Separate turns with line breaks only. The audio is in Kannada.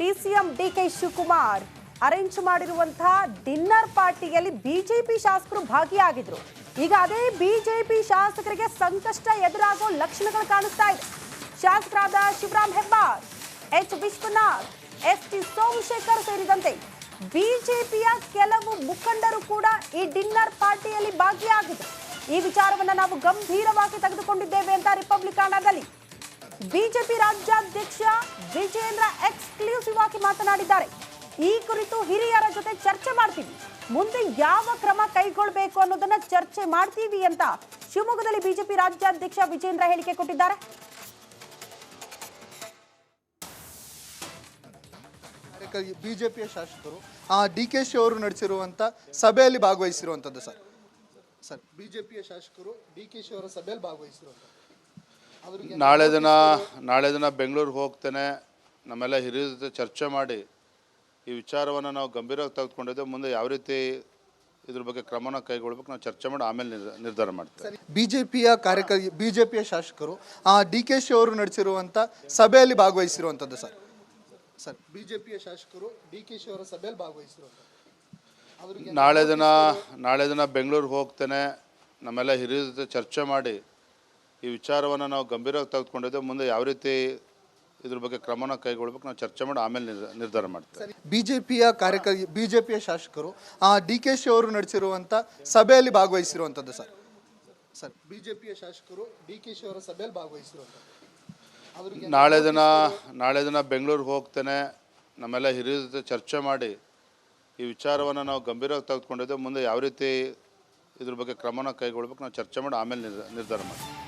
ಡಿಸಿಎಂ ಡಿಕೆ ಶಿವಕುಮಾರ್ ಅರೇಂಜ್ ಮಾಡಿರುವಂತಹ ಡಿನ್ನರ್ ಪಾರ್ಟಿಯಲ್ಲಿ ಬಿಜೆಪಿ ಶಾಸಕರು ಭಾಗಿಯಾಗಿದ್ರು. ಈಗ ಅದೇ ಬಿಜೆಪಿ ಶಾಸಕರಿಗೆ ಸಂಕಷ್ಟ ಎದುರಾಗೋ ಲಕ್ಷಣಗಳು ಕಾಣಿಸ್ತಾ ಇದೆ. ಶಾಸಕರಾದ ಶಿವರಾಮ್ ಹೆಬ್ಬಾರ್, ಎಚ್ ವಿಶ್ವನಾಥ್, ಎಸ್.ಟಿ. ಸೋಮಶೇಖರ್ ಸೇರಿದಂತೆ ಬಿಜೆಪಿಯ ಕೆಲವು ಮುಖಂಡರು ಕೂಡ ಈ ಡಿನ್ನರ್ ಪಾರ್ಟಿಯಲ್ಲಿ ಭಾಗಿಯಾಗಿದ್ರು. ಈ ವಿಚಾರವನ್ನ ನಾವು ಗಂಭೀರವಾಗಿ ತೆಗೆದುಕೊಂಡಿದ್ದೇವೆ ಅಂತ ರಿಪಬ್ಲಿಕಾನದಲ್ಲಿ ಬಿಜೆಪಿ ರಾಜ್ಯಾಧ್ಯಕ್ಷ ವಿಜೇಂದ್ರ ಎಕ್ಸ್ಕ್ಲೂಸಿವ್ ಆಗಿ ಮಾತನಾಡಿದ್ದಾರೆ. ಈ ಕುರಿತು ಹಿರಿಯರ ಜೊತೆ ಚರ್ಚೆ ಮಾಡ್ತೀವಿ, ಮುಂದೆ ಯಾವ ಕ್ರಮ ಕೈಗೊಳ್ಳಬೇಕು ಅನ್ನೋದನ್ನ ಚರ್ಚೆ ಮಾಡ್ತೀವಿ ಅಂತ ಶಿವಮೊಗ್ಗದಲ್ಲಿ ಬಿಜೆಪಿ ರಾಜ್ಯಾಧ್ಯಕ್ಷ ವಿಜೇಂದ್ರ ಹೇಳಿಕೆ ಕೊಟ್ಟಿದ್ದಾರೆ.
ಬಿಜೆಪಿಯ ಶಾಸಕರು ಡಿಕೆಶಿ ಅವರು ನಡೆಸಿರುವಂತ ಸಭೆಯಲ್ಲಿ ಭಾಗವಹಿಸಿರುವಂತದ್ದು ಸರ್ ಬಿಜೆಪಿಯ ಶಾಸಕರು ಡಿಕೆಶಿ ಅವರ ಸಭೆಯಲ್ಲಿ ಭಾಗವಹಿಸಿರುವಂತ
ನಾಳೆ ದಿನ ಬೆಂಗಳೂರಿಗೆ ಹೋಗ್ತೇನೆ. ನಮ್ಮೆಲ್ಲ ಹಿರಿಯರ ಜೊತೆ ಚರ್ಚೆ ಮಾಡಿ ಈ ವಿಚಾರವನ್ನು ನಾವು ಗಂಭೀರವಾಗಿ ತೆಗೆದುಕೊಂಡಿದ್ದೇವೆ. ಮುಂದೆ ಯಾವ ರೀತಿ ಇದ್ರ ಬಗ್ಗೆ ಕ್ರಮನ ಕೈಗೊಳ್ಳಬೇಕು ನಾವು ಚರ್ಚೆ ಮಾಡಿ ಆಮೇಲೆ ನಿರ್ಧಾರ ಮಾಡ್ತೇವೆ.
ಬಿಜೆಪಿಯ ಶಾಸಕರು ಡಿಕೆಶಿ ಅವರು ನಡೆಸಿರುವಂತ ಸಭೆಯಲ್ಲಿ ಭಾಗವಹಿಸಿರುವಂತದ್ದು ಸರ್ ಬಿಜೆಪಿಯ ಶಾಸಕರು ಡಿಕೆಶಿ ಅವರ ಸಭೆಯಲ್ಲಿ ಭಾಗವಹಿಸಿರುವಂತ
ನಾಳೆ ದಿನ ಬೆಂಗಳೂರಿಗೆ ಹೋಗ್ತೇನೆ. ನಮ್ಮೆಲ್ಲ ಹಿರಿಯರ ಜೊತೆ ಚರ್ಚೆ ಮಾಡಿ ಈ ವಿಚಾರವನ್ನು ನಾವು ಗಂಭೀರವಾಗಿ ತೆಗೆದುಕೊಂಡಿದ್ದೇವೆ. ಮುಂದೆ ಯಾವ ರೀತಿ ಇದ್ರ ಬಗ್ಗೆ ಕ್ರಮನ ಕೈಗೊಳ್ಳಬೇಕು ನಾವು ಚರ್ಚೆ ಮಾಡಿ ಆಮೇಲೆ ನಿರ್ಧಾರ ಮಾಡ್ತೇವೆ.
ಬಿಜೆಪಿಯ ಶಾಸಕರು ಡಿಕೆಶಿ ಅವರು ನಡೆಸಿರುವಂತ ಸಭೆಯಲ್ಲಿ ಭಾಗವಹಿಸಿರುವಂತದ್ದು ಸರ್ ಬಿಜೆಪಿಯ ಶಾಸಕರು ಡಿಕೆಶಿ ಅವರ ಸಭೆಯಲ್ಲಿ ಭಾಗವಹಿಸಿರುವಂತ
ನಾಳೆ ದಿನ ಬೆಂಗಳೂರಿಗೆ ಹೋಗ್ತೇನೆ. ನಮ್ಮೆಲ್ಲ ಹಿರಿಯರ ಜೊತೆ ಚರ್ಚೆ ಮಾಡಿ ಈ ವಿಚಾರವನ್ನು ನಾವು ಗಂಭೀರವಾಗಿ ತೆಗೆದುಕೊಂಡಿದ್ದೇವೆ. ಮುಂದೆ ಯಾವ ರೀತಿ ಇದ್ರ ಬಗ್ಗೆ ಕ್ರಮನ ಕೈಗೊಳ್ಳಬೇಕು ನಾವು ಚರ್ಚೆ ಮಾಡಿ ಆಮೇಲೆ ನಿರ್ಧಾರ ಮಾಡ್ತೀವಿ.